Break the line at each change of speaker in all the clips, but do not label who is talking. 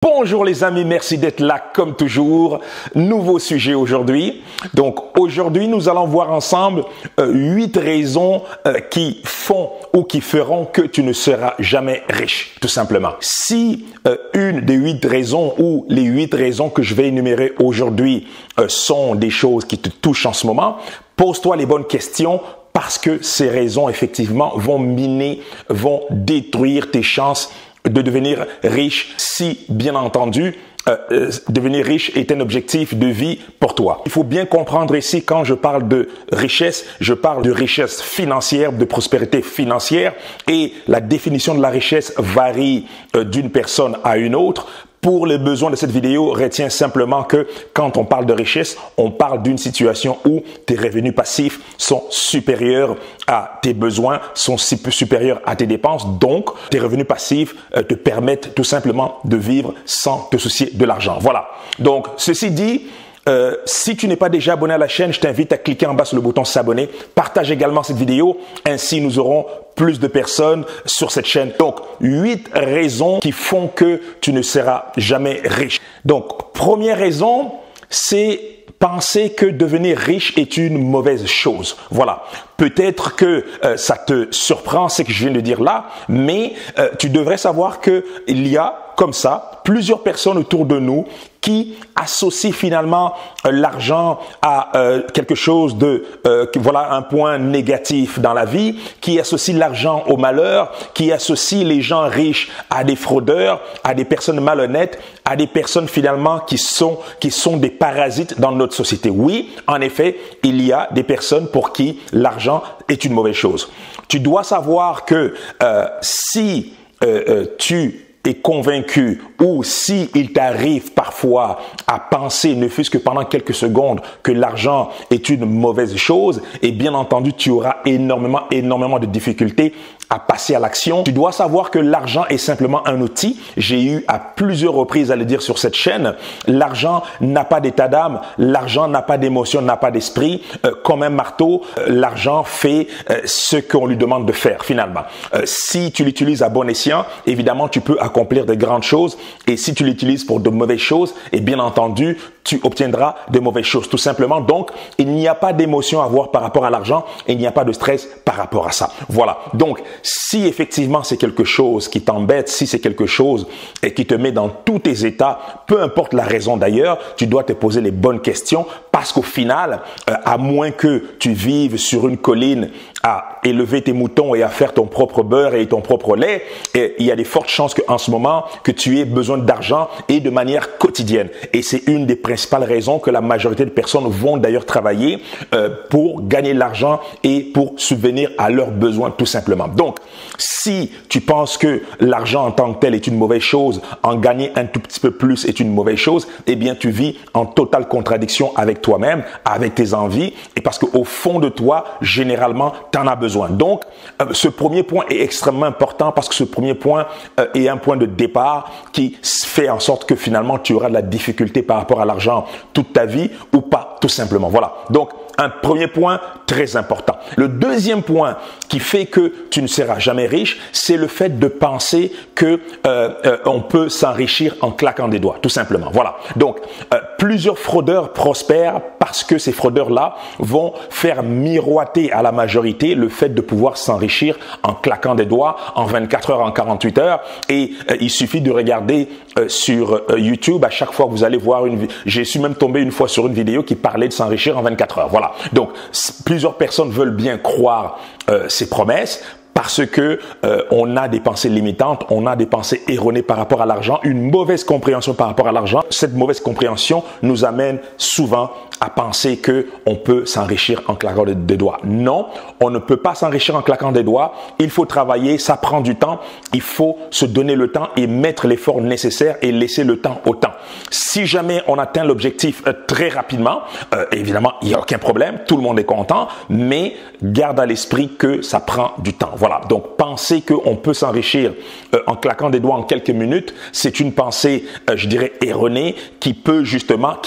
Bonjour les amis, merci d'être là comme toujours. Nouveau sujet aujourd'hui. Donc aujourd'hui, nous allons voir ensemble 8 raisons qui font ou qui feront que tu ne seras jamais riche, tout simplement. Si une des 8 raisons ou les 8 raisons que je vais énumérer aujourd'hui sont des choses qui te touchent en ce moment, pose-toi les bonnes questions. Parce que ces raisons, effectivement, vont miner, vont détruire tes chances de devenir riche si, bien entendu, devenir riche est un objectif de vie pour toi. Il faut bien comprendre ici, quand je parle de richesse, je parle de richesse financière, de prospérité financière, et la définition de la richesse varie d'une personne à une autre. Pour les besoins de cette vidéo, retiens simplement que quand on parle de richesse, on parle d'une situation où tes revenus passifs sont supérieurs à tes besoins, sont supérieurs à tes dépenses. Donc, tes revenus passifs te permettent tout simplement de vivre sans te soucier de l'argent. Voilà. Donc, ceci dit, si tu n'es pas déjà abonné à la chaîne, je t'invite à cliquer en bas sur le bouton s'abonner. Partage également cette vidéo, ainsi nous aurons plus de personnes sur cette chaîne. Donc, 8 raisons qui font que tu ne seras jamais riche. Donc, première raison, c'est penser que devenir riche est une mauvaise chose. Voilà. Peut-être que ça te surprend ce que je viens de dire là, mais tu devrais savoir que il y a comme ça plusieurs personnes autour de nous qui associent finalement l'argent à quelque chose de voilà, un point négatif dans la vie, qui associe l'argent au malheur, qui associe les gens riches à des fraudeurs, à des personnes malhonnêtes, à des personnes finalement qui sont des parasites dans notre société. Oui, en effet, il y a des personnes pour qui l'argent est une mauvaise chose. Tu dois savoir que si tu es convaincu ou si il t'arrive parfois à penser, ne fût-ce que pendant quelques secondes, que l'argent est une mauvaise chose, et bien entendu, tu auras énormément de difficultés à passer à l'action. Tu dois savoir que l'argent est simplement un outil. J'ai eu à plusieurs reprises à le dire sur cette chaîne. L'argent n'a pas d'état d'âme, l'argent n'a pas d'émotion, n'a pas d'esprit. Comme un marteau, l'argent fait ce qu'on lui demande de faire finalement. Si tu l'utilises à bon escient, évidemment, tu peux accomplir de grandes choses. Et si tu l'utilises pour de mauvaises choses, et bien entendu, tu obtiendras de mauvaises choses. Tout simplement, donc, il n'y a pas d'émotion à avoir par rapport à l'argent et il n'y a pas de stress par rapport à ça. Voilà. Donc, si effectivement c'est quelque chose qui t'embête, si c'est quelque chose et qui te met dans tous tes états, peu importe la raison d'ailleurs, tu dois te poser les bonnes questions parce qu'au final, à moins que tu vives sur une colline à élever tes moutons et à faire ton propre beurre et ton propre lait, et il y a des fortes chances qu'en ce moment, que tu aies besoin d'argent et de manière quotidienne. Et c'est une des principales raisons que la majorité de personnes vont d'ailleurs travailler pour gagner de l'argent et pour subvenir à leurs besoins tout simplement. Donc, si tu penses que l'argent en tant que tel est une mauvaise chose, en gagner un tout petit peu plus est une mauvaise chose, eh bien, tu vis en totale contradiction avec toi-même, avec tes envies, et parce qu'au fond de toi, généralement, tu en as besoin. Donc, ce premier point est extrêmement important parce que ce premier point est un point de départ qui fait en sorte que finalement, tu auras de la difficulté par rapport à l'argent toute ta vie ou pas, tout simplement. Voilà. Donc, un premier point très important. Le deuxième point qui fait que tu ne seras jamais riche, c'est le fait de penser que on peut s'enrichir en claquant des doigts, tout simplement. Voilà. Donc, plusieurs fraudeurs prospèrent parce que ces fraudeurs-là vont faire miroiter à la majorité le fait de pouvoir s'enrichir en claquant des doigts en 24 heures, en 48 heures. Et il suffit de regarder sur YouTube, à chaque fois que vous allez voir j'ai su même tomber une fois sur une vidéo qui parlait de s'enrichir en 24 heures. Voilà. Donc, plusieurs personnes veulent bien croire ces promesses parce que on a des pensées limitantes, on a des pensées erronées par rapport à l'argent, une mauvaise compréhension par rapport à l'argent. Cette mauvaise compréhension nous amène souvent à penser que on peut s'enrichir en claquant des doigts. Non, on ne peut pas s'enrichir en claquant des doigts. Il faut travailler, ça prend du temps. Il faut se donner le temps et mettre l'effort nécessaire et laisser le temps au temps. Si jamais on atteint l'objectif très rapidement, évidemment, il n'y a aucun problème, tout le monde est content, mais garde à l'esprit que ça prend du temps. Voilà. Voilà, donc penser qu'on peut s'enrichir en claquant des doigts en quelques minutes, c'est une pensée, je dirais, erronée qui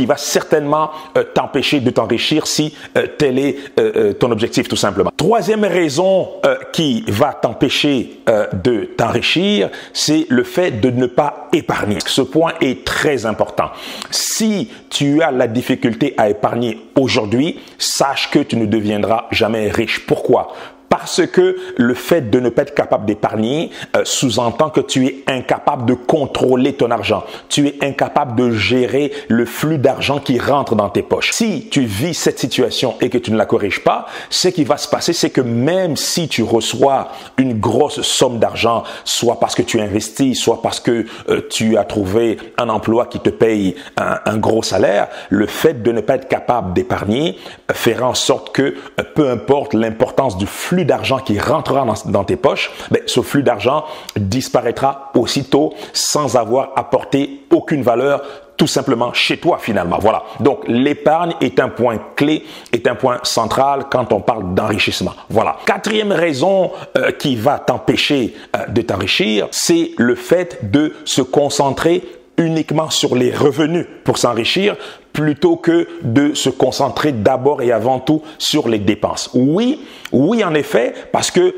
va certainement t'empêcher de t'enrichir si tel est ton objectif tout simplement. Troisième raison qui va t'empêcher de t'enrichir, c'est le fait de ne pas épargner. Ce point est très important. Si tu as la difficulté à épargner aujourd'hui, sache que tu ne deviendras jamais riche. Pourquoi? Parce que le fait de ne pas être capable d'épargner sous-entend que tu es incapable de contrôler ton argent. Tu es incapable de gérer le flux d'argent qui rentre dans tes poches. Si tu vis cette situation et que tu ne la corriges pas, ce qui va se passer, c'est que même si tu reçois une grosse somme d'argent, soit parce que tu investis, soit parce que tu as trouvé un emploi qui te paye un gros salaire, le fait de ne pas être capable d'épargner fera en sorte que peu importe l'importance du flux d'argent qui rentrera dans tes poches, ce flux d'argent disparaîtra aussitôt sans avoir apporté aucune valeur tout simplement chez toi finalement. Voilà. Donc l'épargne est un point clé, est un point central quand on parle d'enrichissement. Voilà. Quatrième raison qui va t'empêcher de t'enrichir, c'est le fait de se concentrer uniquement sur les revenus pour s'enrichir plutôt que de se concentrer d'abord et avant tout sur les dépenses. Oui, en effet, parce que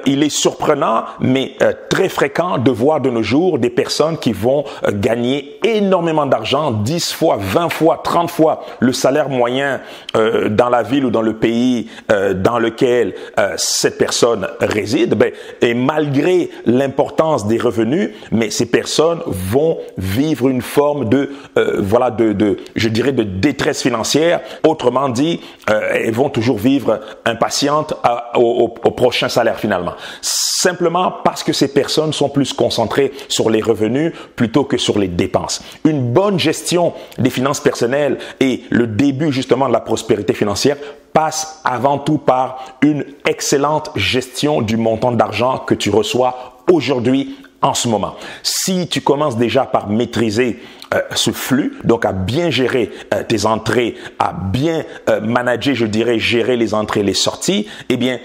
il est surprenant, mais très fréquent de voir de nos jours des personnes qui vont gagner énormément d'argent, 10 fois, 20 fois, 30 fois le salaire moyen dans la ville ou dans le pays dans lequel cette personne réside. Et malgré l'importance des revenus, mais ces personnes vont vivre une forme de je dirais de détresse financière. Autrement dit, elles vont toujours vivre impatientes au prochain salaire finalement. Simplement parce que ces personnes sont plus concentrées sur les revenus plutôt que sur les dépenses. Une bonne gestion des finances personnelles et le début justement de la prospérité financière passe avant tout par une excellente gestion du montant d'argent que tu reçois aujourd'hui en ce moment. Si tu commences déjà par maîtriser ce flux, donc à bien gérer tes entrées, à bien manager, je dirais, gérer les entrées et les sorties, eh bien,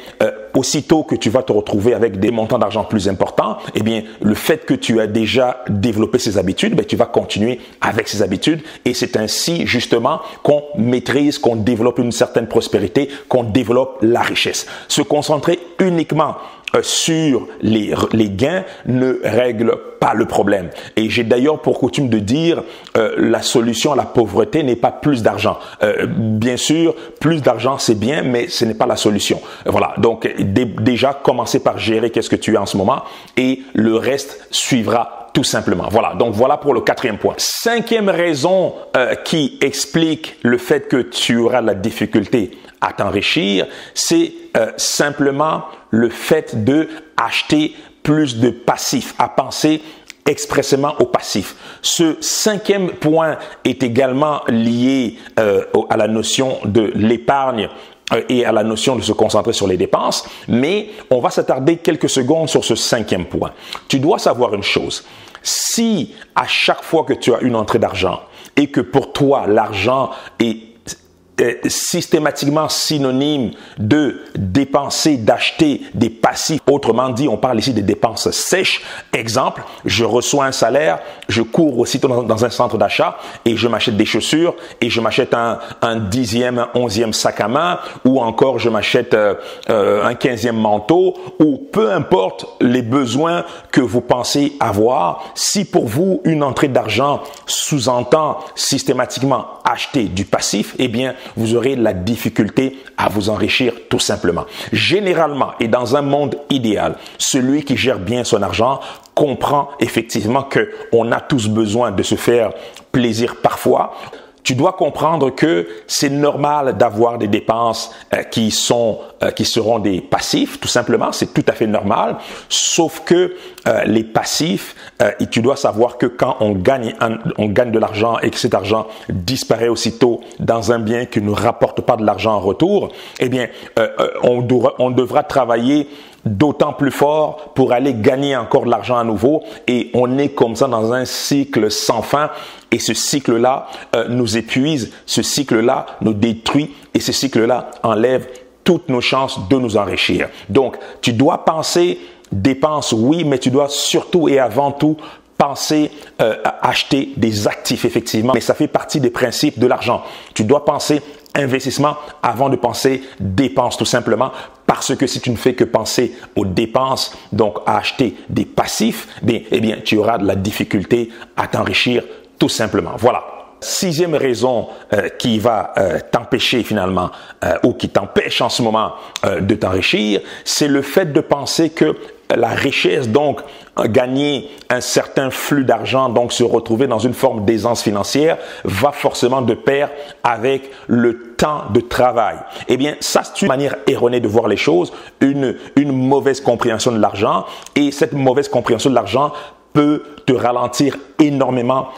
aussitôt que tu vas te retrouver avec des montants d'argent plus importants, eh bien, le fait que tu as déjà développé ces habitudes, tu vas continuer avec ces habitudes et c'est ainsi justement qu'on maîtrise, qu'on développe une certaine prospérité, qu'on développe la richesse. Se concentrer uniquement sur les gains ne règle pas le problème. Et j'ai d'ailleurs pour coutume de dire la solution à la pauvreté n'est pas plus d'argent. Bien sûr, plus d'argent c'est bien, mais ce n'est pas la solution. Voilà. Donc déjà commencer par gérer qu'est-ce que tu as en ce moment et le reste suivra tout simplement. Voilà. Donc voilà pour le quatrième point. Cinquième raison qui explique le fait que tu auras la difficulté à t'enrichir, c'est simplement le fait de acheter plus de passifs, à penser expressément au passif. Ce cinquième point est également lié à la notion de l'épargne et à la notion de se concentrer sur les dépenses, mais on va s'attarder quelques secondes sur ce cinquième point. Tu dois savoir une chose. Si à chaque fois que tu as une entrée d'argent et que pour toi l'argent est systématiquement synonyme de dépenser, d'acheter des passifs. Autrement dit, on parle ici des dépenses sèches. Exemple, je reçois un salaire, je cours aussitôt dans un centre d'achat et je m'achète des chaussures et je m'achète un 10e, un 11e sac à main ou encore je m'achète un 15e manteau ou peu importe les besoins que vous pensez avoir. Si pour vous, une entrée d'argent sous-entend systématiquement acheter du passif, eh bien, vous aurez la difficulté à vous enrichir tout simplement. Généralement, et dans un monde idéal, celui qui gère bien son argent comprend effectivement que on a tous besoin de se faire plaisir parfois. Tu dois comprendre que c'est normal d'avoir des dépenses qui seront des passifs, tout simplement, c'est tout à fait normal, sauf que les passifs, et tu dois savoir que quand on gagne de l'argent et que cet argent disparaît aussitôt dans un bien qui ne rapporte pas de l'argent en retour, eh bien, on devra travailler d'autant plus fort pour aller gagner encore de l'argent à nouveau et on est comme ça dans un cycle sans fin et ce cycle-là nous épuise, ce cycle-là nous détruit et ce cycle-là enlève toutes nos chances de nous enrichir. Donc, tu dois penser dépenses, oui, mais tu dois surtout et avant tout penser à acheter des actifs, effectivement. Mais ça fait partie des principes de l'argent. Tu dois penser investissement avant de penser dépenses, tout simplement. Parce que si tu ne fais que penser aux dépenses, donc à acheter des passifs, eh bien, tu auras de la difficulté à t'enrichir, tout simplement. Voilà. Sixième raison qui va t'empêcher finalement ou qui t'empêche en ce moment de t'enrichir, c'est le fait de penser que la richesse, donc gagner un certain flux d'argent, donc se retrouver dans une forme d'aisance financière, va forcément de pair avec le temps de travail. Eh bien, ça, c'est une manière erronée de voir les choses, une mauvaise compréhension de l'argent, et cette mauvaise compréhension de l'argent peut te ralentir énormément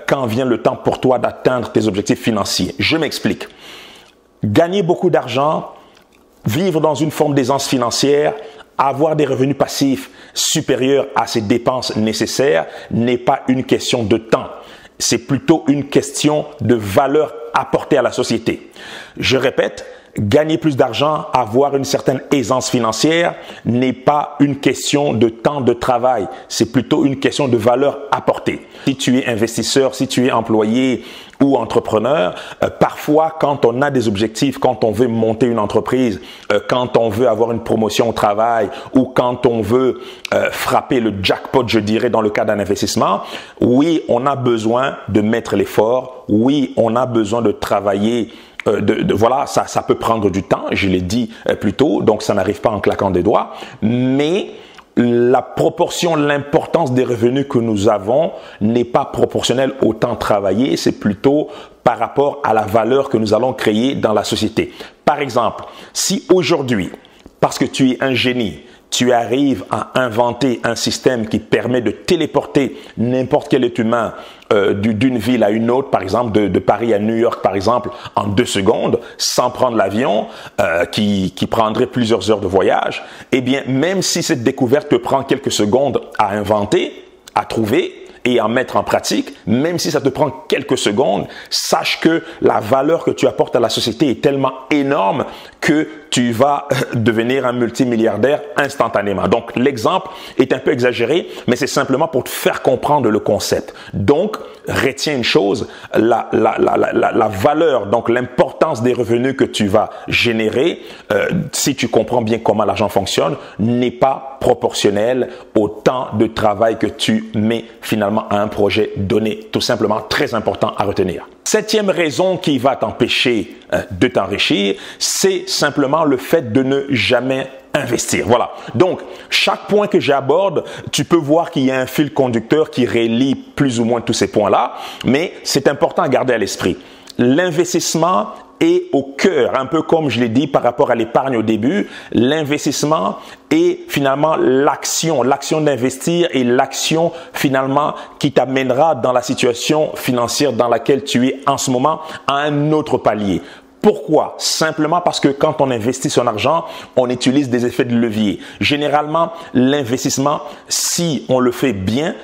quand vient le temps pour toi d'atteindre tes objectifs financiers. Je m'explique. Gagner beaucoup d'argent, vivre dans une forme d'aisance financière, avoir des revenus passifs supérieurs à ses dépenses nécessaires n'est pas une question de temps. C'est plutôt une question de valeur apportée à la société. Je répète, gagner plus d'argent, avoir une certaine aisance financière n'est pas une question de temps de travail. C'est plutôt une question de valeur apportée. Si tu es investisseur, si tu es employé ou entrepreneur, parfois quand on a des objectifs, quand on veut monter une entreprise, quand on veut avoir une promotion au travail ou quand on veut frapper le jackpot, je dirais, dans le cas d'un investissement, oui, on a besoin de mettre l'effort, oui, on a besoin de travailler. Voilà, ça peut prendre du temps, je l'ai dit plus tôt, donc ça n'arrive pas en claquant des doigts, mais la proportion, l'importance des revenus que nous avons n'est pas proportionnelle au temps travaillé, c'est plutôt par rapport à la valeur que nous allons créer dans la société. Par exemple, si aujourd'hui, parce que tu es un génie, tu arrives à inventer un système qui permet de téléporter n'importe quel être humain d'une ville à une autre, par exemple de Paris à New York, par exemple, en 2 secondes, sans prendre l'avion, qui prendrait plusieurs heures de voyage, eh bien, même si cette découverte te prend quelques secondes à inventer, à trouver et à mettre en pratique, même si ça te prend quelques secondes, sache que la valeur que tu apportes à la société est tellement énorme que tu vas devenir un multimilliardaire instantanément. Donc, l'exemple est un peu exagéré, mais c'est simplement pour te faire comprendre le concept. Donc, retiens une chose, la valeur, donc l'importance des revenus que tu vas générer, si tu comprends bien comment l'argent fonctionne, n'est pas proportionnelle au temps de travail que tu mets finalement à un projet donné. Tout simplement, très important à retenir. 7e raison qui va t'empêcher de t'enrichir, c'est simplement le fait de ne jamais investir. Voilà. Donc, chaque point que j'aborde, tu peux voir qu'il y a un fil conducteur qui relie plus ou moins tous ces points-là, mais c'est important à garder à l'esprit. L'investissement est au cœur, un peu comme je l'ai dit par rapport à l'épargne au début, l'investissement est finalement l'action d'investir et l'action finalement qui t'amènera dans la situation financière dans laquelle tu es en ce moment à un autre palier. Pourquoi? Simplement parce que quand on investit son argent, on utilise des effets de levier. Généralement, l'investissement, si on le fait bien,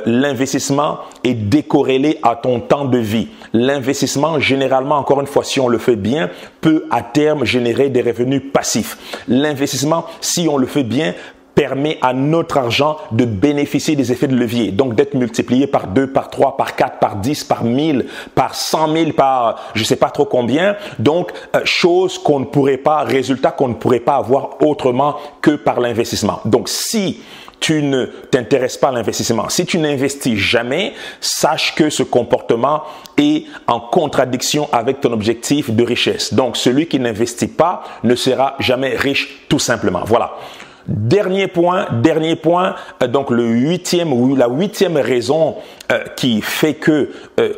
l'investissement est décorrélé à ton temps de vie. L'investissement, généralement, encore une fois, si on le fait bien, peut à terme générer des revenus passifs. L'investissement, si on le fait bien, permet à notre argent de bénéficier des effets de levier, donc d'être multiplié par 2, par 3, par 4, par 10, par 1000, par 100 000, par je sais pas trop combien. Donc, chose qu'on ne pourrait pas, résultat qu'on ne pourrait pas avoir autrement que par l'investissement. Donc, si tu ne t'intéresses pas à l'investissement, si tu n'investis jamais, sache que ce comportement est en contradiction avec ton objectif de richesse. Donc, celui qui n'investit pas ne sera jamais riche, tout simplement. Voilà. Dernier point, donc la 8e raison qui fait que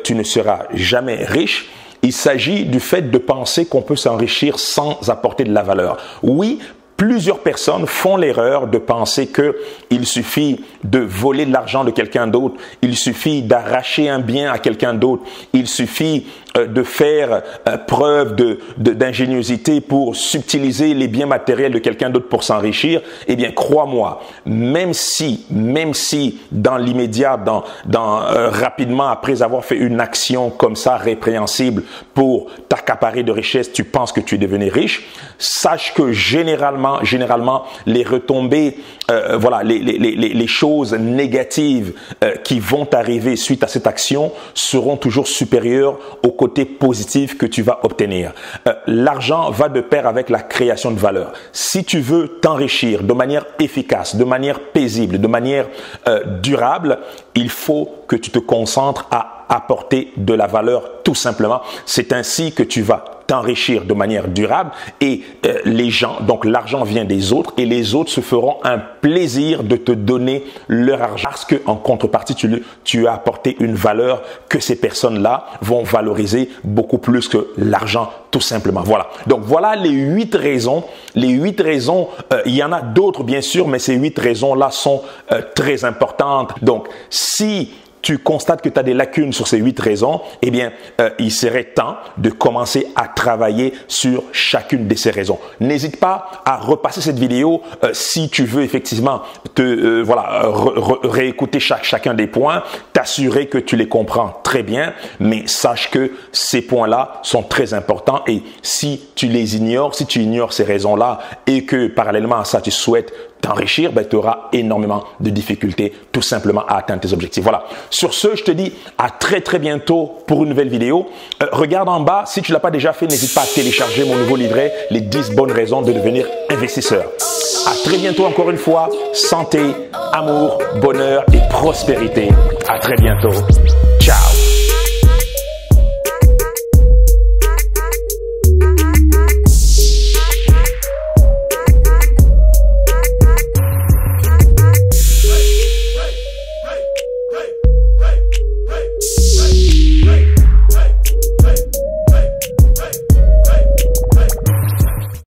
tu ne seras jamais riche, il s'agit du fait de penser qu'on peut s'enrichir sans apporter de la valeur. Oui, Plusieurs personnes font l'erreur de penser que il suffit de voler de l'argent de quelqu'un d'autre, il suffit d'arracher un bien à quelqu'un d'autre, il suffit de faire preuve d'ingéniosité pour subtiliser les biens matériels de quelqu'un d'autre pour s'enrichir. Eh bien, crois-moi, même si dans l'immédiat, rapidement après avoir fait une action comme ça répréhensible pour t'accaparer de richesse, tu penses que tu es devenu riche, sache que généralement les retombées, les choses négatives qui vont arriver suite à cette action seront toujours supérieures au côté positif que tu vas obtenir. L'argent va de pair avec la création de valeur. Si tu veux t'enrichir de manière efficace, de manière paisible, de manière durable, il faut que tu te concentres à apporter de la valeur tout simplement. C'est ainsi que tu vas t'enrichir de manière durable et les gens, donc l'argent vient des autres et les autres se feront un plaisir de te donner leur argent parce qu'en contrepartie, tu as apporté une valeur que ces personnes-là vont valoriser beaucoup plus que l'argent tout simplement. Voilà. Donc voilà les 8 raisons. Les 8 raisons, il y en a d'autres bien sûr, mais ces 8 raisons-là sont très importantes. Donc si tu constates que tu as des lacunes sur ces 8 raisons, eh bien, il serait temps de commencer à travailler sur chacune de ces raisons. N'hésite pas à repasser cette vidéo si tu veux effectivement réécouter chacun des points, t'assurer que tu les comprends très bien, mais sache que ces points-là sont très importants et si tu les ignores, si tu ignores ces raisons-là et que parallèlement à ça, tu souhaites t'enrichir, tu auras énormément de difficultés tout simplement à atteindre tes objectifs. Voilà. Sur ce, je te dis à très bientôt pour une nouvelle vidéo. Regarde en bas, si tu ne l'as pas déjà fait, n'hésite pas à télécharger mon nouveau livret, les 10 bonnes raisons de devenir investisseur. À très bientôt encore une fois. Santé, amour, bonheur et prospérité. À très bientôt.